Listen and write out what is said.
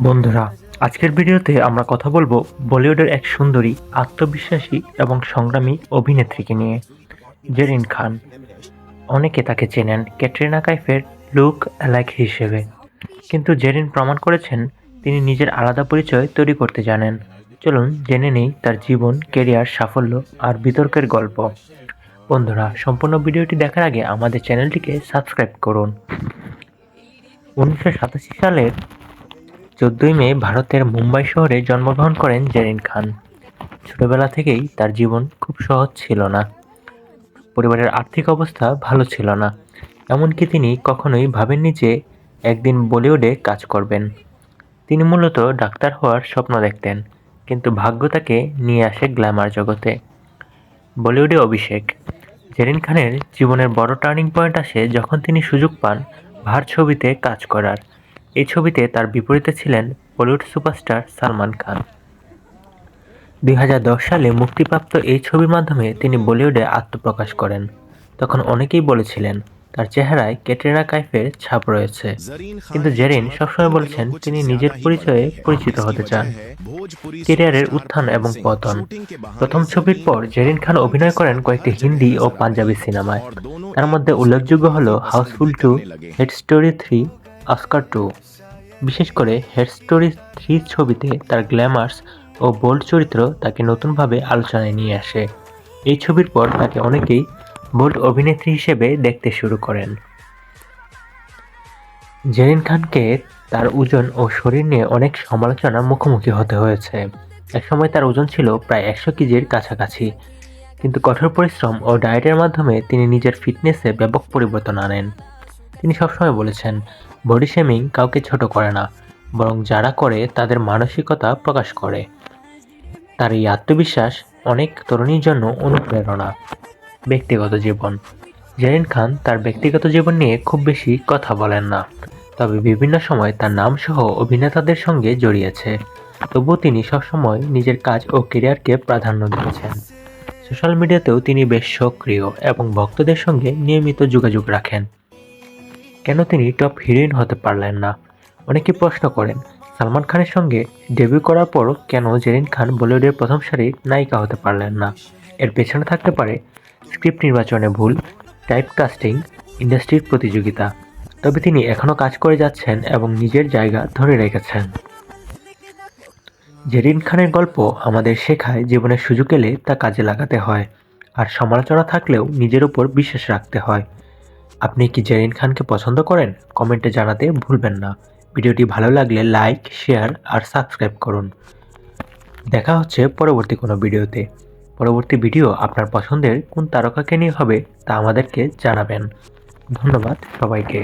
বন্ধুরা, আজকের ভিডিওতে আমরা কথা বলবো বলিউডের এক সুন্দরী, আত্মবিশ্বাসী এবং সংগ্রামী অভিনেত্রীকে নিয়ে, জেরিন খান। অনেকে তাকে চেনেন ক্যাটরিনা কাইফের লুক অ্যালাইক হিসেবে, কিন্তু জেরিন প্রমাণ করেছেন তিনি নিজের আলাদা পরিচয় তৈরি করতে জানেন। চলুন জেনে নেই তার জীবন, কেরিয়ার, সাফল্য আর বিতর্কের গল্প। বন্ধুরা, সম্পূর্ণ ভিডিওটি দেখার আগে আমাদের চ্যানেলটিকে সাবস্ক্রাইব করুন। 1987 সালের 14ই মে ভারতের মুম্বাই শহরে জন্মগ্রহণ করেন জেরিন খান। ছোটবেলা থেকেই তার জীবন খুব সহজ ছিল না। পরিবারের আর্থিক অবস্থা ভালো ছিল না। এমনকি তিনি কখনোই ভাবেননি যে একদিন বলিউডে কাজ করবেন। তিনি মূলত ডাক্তার হওয়ার স্বপ্ন দেখতেন, কিন্তু ভাগ্য তাকে নিয়ে আসে গ্ল্যামার জগতে। বলিউডে অভিষেক। জেরিন খানের জীবনের বড় টার্নিং পয়েন্ট আসে যখন তিনি সুযোগ পান ভার ছবিতে কাজ করার। এই ছবিতে তার বিপরীতে ছিলেন বলিউড সুপারস্টার সালমান খান। 2010 সালে মুক্তিপ্রাপ্ত এই ছবির মাধ্যমে তিনি বলিউডে আত্মপ্রকাশ করেন। তখন অনেকেই বলেছিলেন তার চেহারায় ক্যাটরিনা কাইফের ছাপ রয়েছে, কিন্তু জেরিন সবসময় বলেছেন তিনি নিজের পরিচয়ে পরিচিত হতে চান। কেরিয়ারের উত্থান এবং পতন। প্রথম ছবির পর জেরিন খান অভিনয় করেন কয়েকটি হিন্দি ও পাঞ্জাবি সিনেমায়। তার মধ্যে উল্লেখযোগ্য হল হাউসফুল 2, হেড স্টোরি 3, অস্কার 2। বিশেষ করে হেড স্টোরি 3 ছবিতে তার গ্ল্যামার্স ও বোল্ড চরিত্র তাকে নতুনভাবে আলোচনায় নিয়ে আসে। এই ছবির পর তাকে অনেকেই বোল্ড অভিনেত্রী হিসেবে দেখতে শুরু করেন। জেরিন খানকে তার ওজন ও শরীর নিয়ে অনেক সমালোচনার মুখোমুখি হতে হয়েছে। একসময় তার ওজন ছিল প্রায় 100 কেজির কাছাকাছি, কিন্তু কঠোর পরিশ্রম ও ডায়েটের মাধ্যমে তিনি নিজের ফিটনেসে ব্যাপক পরিবর্তন আনেন। তিনি সবসময় বলেছেন, বডি শেমিং কাউকে ছোট করে না, বরং যারা করে তাদের মানসিকতা প্রকাশ করে। তার এই আত্মবিশ্বাস অনেক তরুণীর জন্য অনুপ্রেরণা। ব্যক্তিগত জীবন। জেরিন খান তার ব্যক্তিগত জীবন নিয়ে খুব বেশি কথা বলেন না, তবে বিভিন্ন সময় তার নাম সহ অভিনেতাদের সঙ্গে জড়িয়েছে। তবুও তিনি সবসময় নিজের কাজ ও ক্যারিয়ারকে প্রাধান্য দিয়েছেন। সোশ্যাল মিডিয়াতেও তিনি বেশ সক্রিয় এবং ভক্তদের সঙ্গে নিয়মিত যোগাযোগ রাখেন। কেন তিনি টপ হিরোইন হতে পারলেন না? অনেকে প্রশ্ন করেন, সালমান খানের সঙ্গে ডেবিউ করার পর কেন জেরিন খান বলিউডের প্রথম সারির নায়িকা হতে পারলেন না? এর পেছনে থাকতে পারে স্ক্রিপ্ট নির্বাচনে ভুল, টাইপ কাস্টিং, ইন্ডাস্ট্রির প্রতিযোগিতা। তবে তিনি এখনও কাজ করে যাচ্ছেন এবং নিজের জায়গা ধরে রেখেছেন। জেরিন খানের গল্প আমাদের শেখায় জীবনের সুযোগ এলে তা কাজে লাগাতে হয়, আর সমালোচনা থাকলেও নিজের উপর বিশ্বাস রাখতে হয়। আপনি কি জেরিন খানকে পছন্দ করেন? কমেন্টে জানাতে ভুলবেন না। ভিডিওটি ভালো লাগলে লাইক, শেয়ার আর সাবস্ক্রাইব করুন। দেখা হচ্ছে পরবর্তী কোনো ভিডিওতে। পরবর্তী ভিডিও আপনার পছন্দের কোন তারকাকে নিয়ে হবে তা আমাদেরকে জানাবেন। ধন্যবাদ সবাইকে।